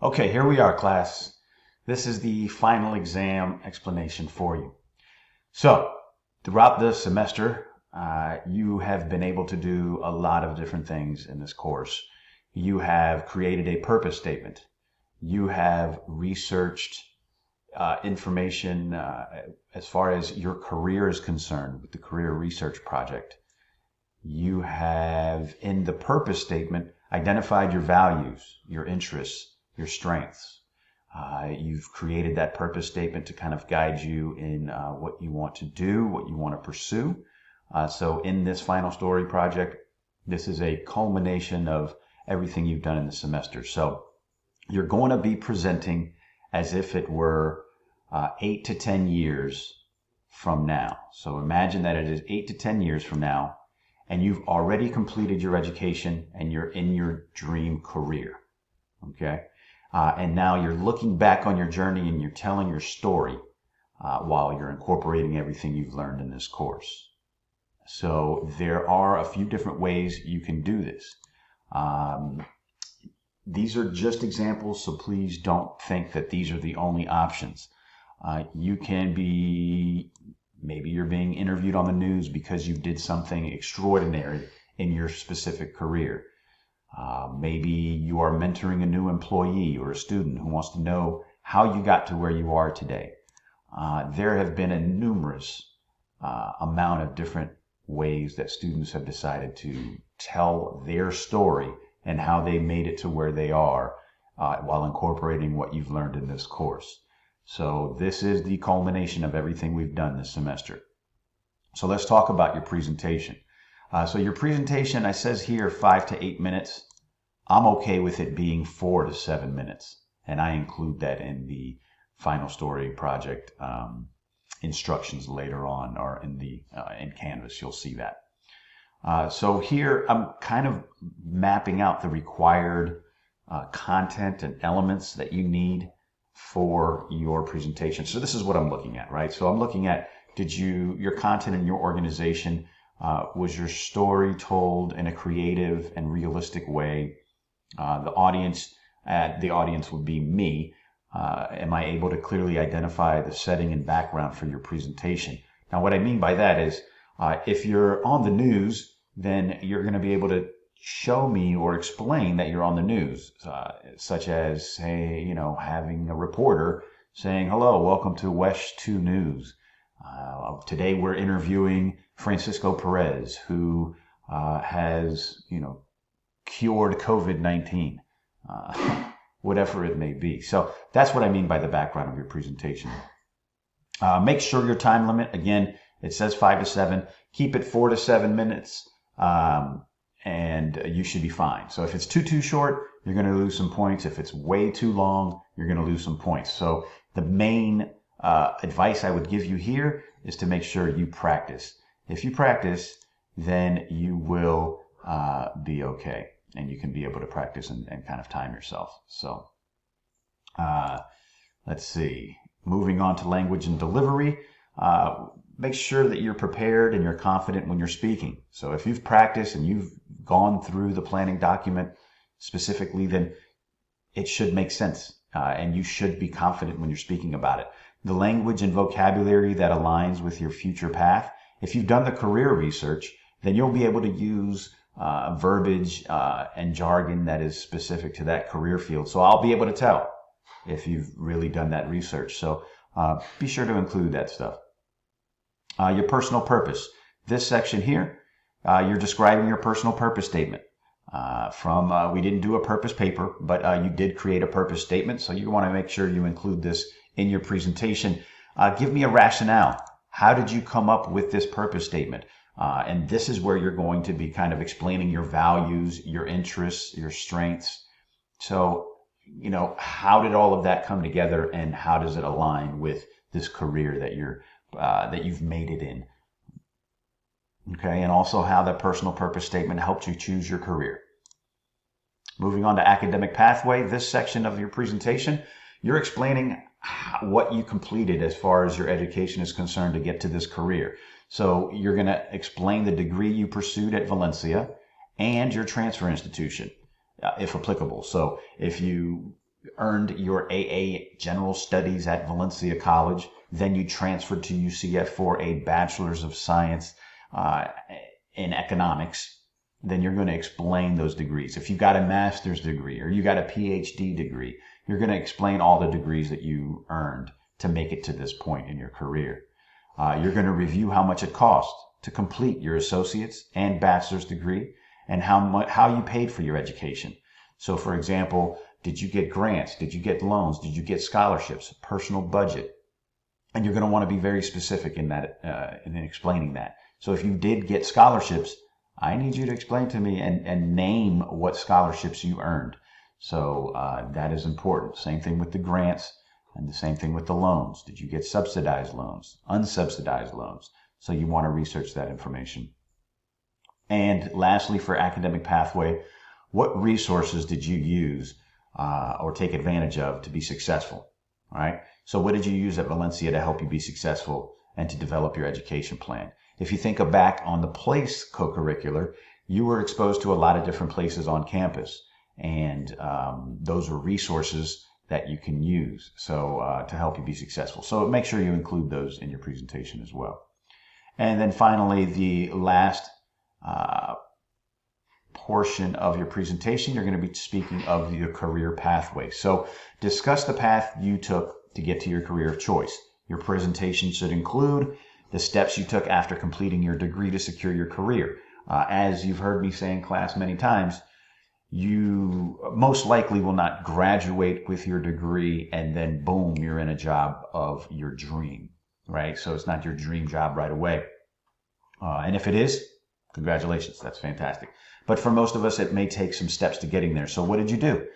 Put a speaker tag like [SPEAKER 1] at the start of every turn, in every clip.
[SPEAKER 1] Okay, here we are, class. This is the final exam explanation for you. So, throughout the semester, you have been able to do a lot of different things in this course. You have created a purpose statement. You have researched information as far as your career is concerned with the Career Research Project. You have, in the purpose statement, identified your values, your interests, your strengths. You've created that purpose statement to kind of guide you in what you want to do, what you want to pursue. So in this final story project, this is a culmination of everything you've done in the semester. So you're going to be presenting as if it were 8 to 10 years from now. So imagine that it is 8 to 10 years from now, and you've already completed your education and you're in your dream career. Okay? And now you're looking back on your journey and you're telling your story while you're incorporating everything you've learned in this course. So there are a few different ways you can do this. These are just examples, so please don't think that these are the only options. You can be, maybe you're being interviewed on the news because you did something extraordinary in your specific career. Maybe you are mentoring a new employee or a student who wants to know how you got to where you are today. There have been a numerous amount of different ways that students have decided to tell their story and how they made it to where they are while incorporating what you've learned in this course. So this is the culmination of everything we've done this semester. So let's talk about your presentation. So your presentation, it says here 5 to 8 minutes. I'm okay with it being 4 to 7 minutes, and I include that in the final story project instructions later on, or in Canvas. You'll see that. So here I'm kind of mapping out the required content and elements that you need for your presentation. So this is what I'm looking at, right? So I'm looking at, your content in your organization, was your story told in a creative and realistic way? The audience would be me. Am I able to clearly identify the setting and background for your presentation? Now, what I mean by that is, if you're on the news, then you're going to be able to show me or explain that you're on the news, such as, say, having a reporter saying, "Hello, welcome to WESH 2 News. Today we're interviewing Francisco Perez, who has, cured COVID-19, whatever it may be." So that's what I mean by the background of your presentation. Make sure your time limit, again, it says 5 to 7. Keep it 4 to 7 minutes, and you should be fine. So if it's too short, you're going to lose some points. If it's way too long, you're going to lose some points. So the main advice I would give you here is to make sure you practice. If you practice, then you will be okay, and you can be able to practice and kind of time yourself. So let's see. Moving on to language and delivery. Make sure that you're prepared and you're confident when you're speaking. So if you've practiced and you've gone through the planning document specifically, then it should make sense, and you should be confident when you're speaking about it. The language and vocabulary that aligns with your future path. If you've done the career research, then you'll be able to use verbiage and jargon that is specific to that career field. So I'll be able to tell if you've really done that research. So be sure to include that stuff. Your personal purpose. This section here, you're describing your personal purpose statement. We didn't do a purpose paper, but you did create a purpose statement. So you want to make sure you include this in your presentation. Give me a rationale. How did you come up with this purpose statement? And this is where you're going to be kind of explaining your values, your interests, your strengths. So, how did all of that come together, and how does it align with this career that you've made it in? Okay, and also how that personal purpose statement helped you choose your career. Moving on to academic pathway, this section of your presentation, you're explaining what you completed as far as your education is concerned to get to this career. So you're going to explain the degree you pursued at Valencia and your transfer institution, if applicable. So if you earned your AA General Studies at Valencia College. Then you transferred to UCF for a Bachelor's of Science in Economics. Then you're going to explain those degrees. If you got a master's degree or you got a PhD degree, you're going to explain all the degrees that you earned to make it to this point in your career. You're going to review how much it cost to complete your associate's and bachelor's degree and how you paid for your education. So for example, did you get grants? Did you get loans? Did you get scholarships? Personal budget? And you're going to want to be very specific in that, in explaining that. So if you did get scholarships, I need you to explain to me and name what scholarships you earned. So that is important. Same thing with the grants and the same thing with the loans. Did you get subsidized loans, unsubsidized loans? So you want to research that information. And lastly, for academic pathway, what resources did you use or take advantage of to be successful? All right. So what did you use at Valencia to help you be successful and to develop your education plan? If you think back on the PLACE co-curricular, you were exposed to a lot of different places on campus, and those are resources that you can use to help you be successful. So make sure you include those in your presentation as well. And then finally, the last portion of your presentation, you're going to be speaking of your career pathway. So discuss the path you took to get to your career of choice. Your presentation should include the steps you took after completing your degree to secure your career. As you've heard me say in class many times, you most likely will not graduate with your degree and then boom, you're in a job of your dream, right? So it's not your dream job right away. And if it is, congratulations, that's fantastic. But for most of us, it may take some steps to getting there. So what did you do?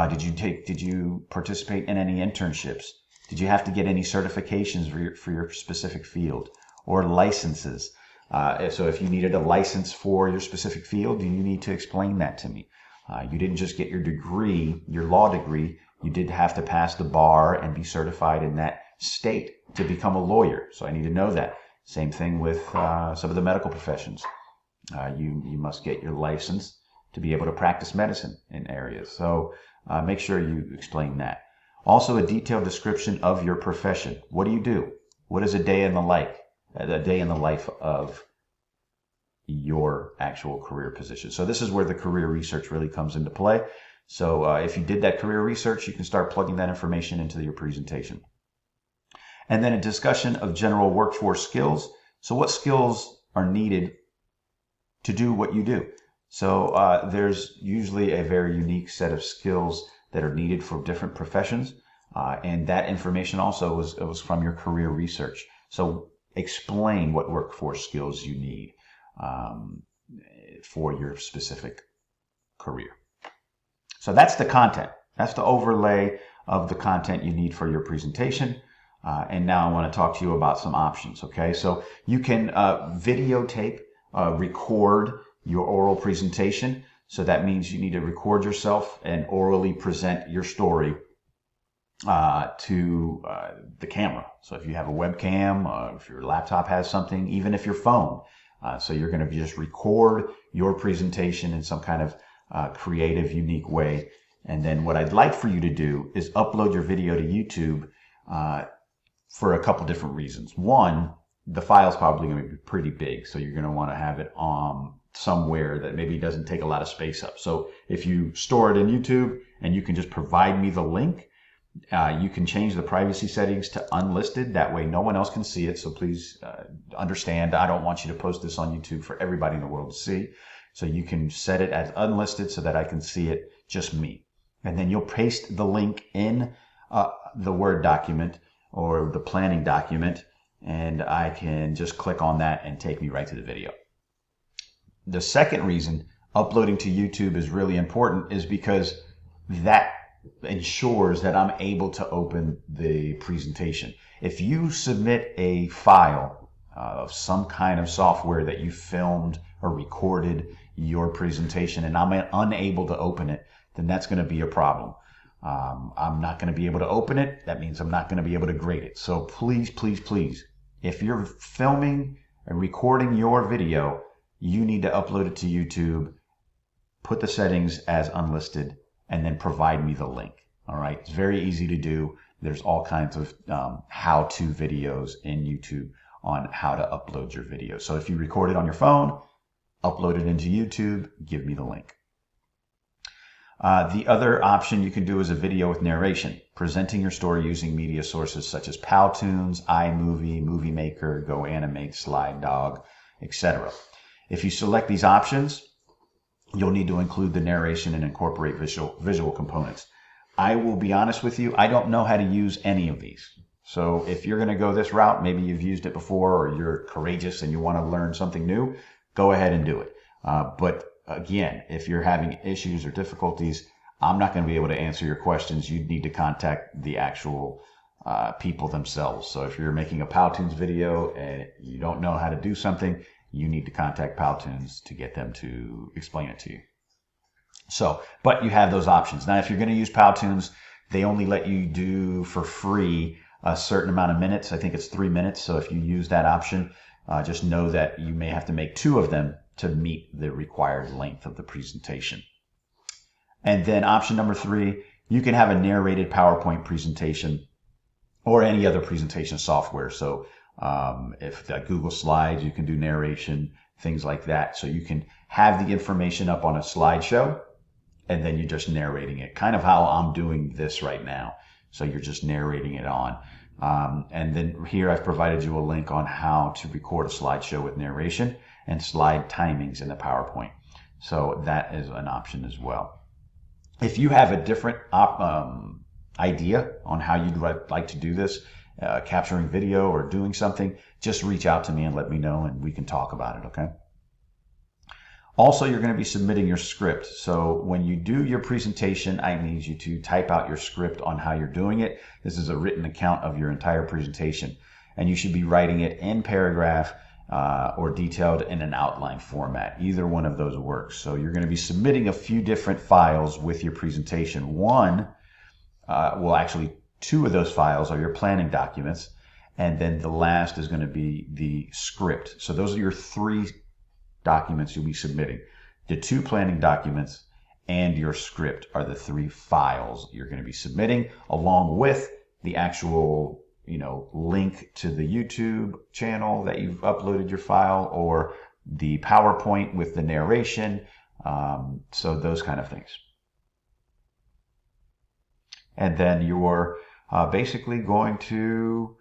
[SPEAKER 1] Did you participate in any internships? Did you have to get any certifications for your specific field or licenses? So if you needed a license for your specific field, you need to explain that to me. You didn't just get your degree, your law degree. You did have to pass the bar and be certified in that state to become a lawyer. So I need to know that. Same thing with some of the medical professions. You must get your license to be able to practice medicine in areas. So make sure you explain that. Also, a detailed description of your profession. What do you do? What is a day in the life of your actual career position? So this is where the career research really comes into play. So if you did that career research, you can start plugging that information into your presentation. And then a discussion of general workforce skills. So what skills are needed to do what you do? So there's usually a very unique set of skills that are needed for different professions. And that information also was from your career research. So explain what workforce skills you need for your specific career. So that's the content. That's the overlay of the content you need for your presentation. And now I want to talk to you about some options. Okay, so you can videotape, record your oral presentation. So that means you need to record yourself and orally present your story to the camera. So if you have a webcam, if your laptop has something, even if your phone. So you're going to just record your presentation in some kind of creative, unique way. And then what I'd like for you to do is upload your video to YouTube for a couple different reasons. One, the file's probably going to be pretty big, so you're going to want to have it somewhere that maybe doesn't take a lot of space up. So if you store it in YouTube and you can just provide me the link, you can change the privacy settings to unlisted. That way no one else can see it. So please understand, I don't want you to post this on YouTube for everybody in the world to see. So you can set it as unlisted so that I can see it, just me. And then you'll paste the link in the Word document or the planning document, and I can just click on that and take me right to the video. The second reason uploading to YouTube is really important is because that ensures that I'm able to open the presentation. If you submit a file of some kind of software that you filmed or recorded your presentation and I'm unable to open it, then that's going to be a problem. I'm not going to be able to open it. That means I'm not going to be able to grade it. So please, please, please, if you're filming and recording your video, you need to upload it to YouTube, put the settings as unlisted, and then provide me the link. All right, it's very easy to do. There's all kinds of how-to videos in YouTube on how to upload your video. So if you record it on your phone, upload it into YouTube, give me the link. The other option you can do is a video with narration, presenting your story using media sources such as Powtoons, iMovie, Movie Maker, GoAnimate, SlideDog, etc. If you select these options, you'll need to include the narration and incorporate visual components. I will be honest with you, I don't know how to use any of these. So if you're going to go this route, maybe you've used it before or you're courageous and you want to learn something new, go ahead and do it. But again, if you're having issues or difficulties, I'm not going to be able to answer your questions. You'd need to contact the actual people themselves. So if you're making a Powtoons video and you don't know how to do something, you need to contact Powtoons to get them to explain it to you. So, but you have those options. Now, if you're going to use Powtoons, they only let you do for free a certain amount of minutes. I think it's 3 minutes. So if you use that option, just know that you may have to make 2 of them to meet the required length of the presentation. And then option number 3, you can have a narrated PowerPoint presentation or any other presentation software. So if Google Slides, you can do narration, things like that. So you can have the information up on a slideshow and then you're just narrating it, kind of how I'm doing this right now. So you're just narrating it on. And then here I've provided you a link on how to record a slideshow with narration and slide timings in the PowerPoint. So that is an option as well. If you have a different idea on how you'd like to do this, capturing video or doing something, just reach out to me and let me know and we can talk about it, okay? Also, you're going to be submitting your script. So when you do your presentation, I need you to type out your script on how you're doing it. This is a written account of your entire presentation. And you should be writing it in paragraph or detailed in an outline format. Either one of those works. So you're going to be submitting a few different files with your presentation. Actually 2 of those files are your planning documents. And then the last is going to be the script. So those are your 3 documents you'll be submitting. The 2 planning documents and your script are the 3 files you're going to be submitting, along with the actual link to the YouTube channel that you've uploaded your file, or the PowerPoint with the narration. So those kind of things. And then you're basically going to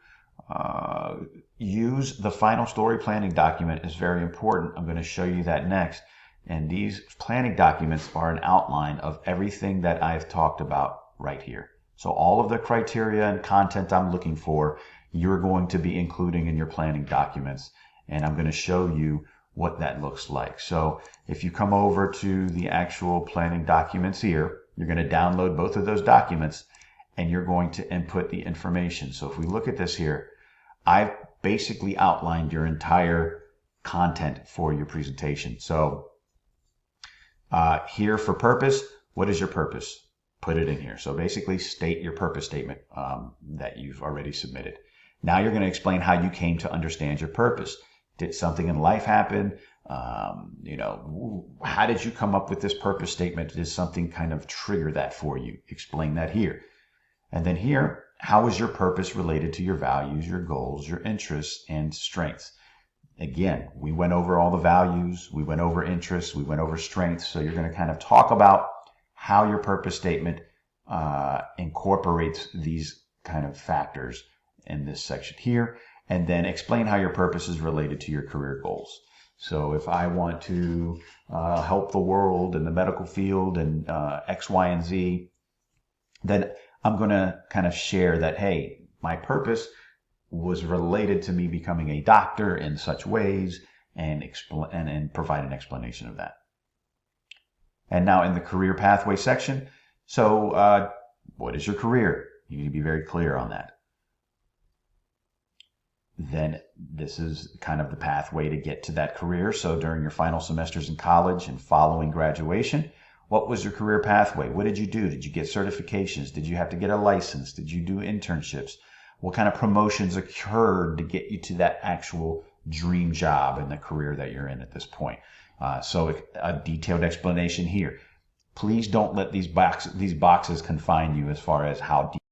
[SPEAKER 1] use the final story planning document. Is very important. I'm going to show you that next. And these planning documents are an outline of everything that I've talked about right here. So all of the criteria and content I'm looking for, you're going to be including in your planning documents. And I'm going to show you what that looks like. So if you come over to the actual planning documents here, you're going to download both of those documents and you're going to input the information. So if we look at this here, I've basically outlined your entire content for your presentation. So here for purpose, what is your purpose? Put it in here. So basically state your purpose statement that you've already submitted. Now you're going to explain how you came to understand your purpose. Did something in life happen? How did you come up with this purpose statement? Did something kind of trigger that for you? Explain that here. And then here, how is your purpose related to your values, your goals, your interests, and strengths? Again, we went over all the values, we went over interests, we went over strengths. So you're going to kind of talk about how your purpose statement incorporates these kind of factors in this section here, and then explain how your purpose is related to your career goals. So if I want to help the world in the medical field and X, Y, and Z, then I'm going to kind of share that, hey, my purpose was related to me becoming a doctor in such ways, and provide an explanation of that. And now in the career pathway section, so what is your career? You need to be very clear on that. Then this is kind of the pathway to get to that career. So during your final semesters in college and following graduation, what was your career pathway? What did you do? Did you get certifications? Did you have to get a license? Did you do internships? What kind of promotions occurred to get you to that actual dream job in the career that you're in at this point? So a detailed explanation here. Please don't let these boxes confine you as far as how deep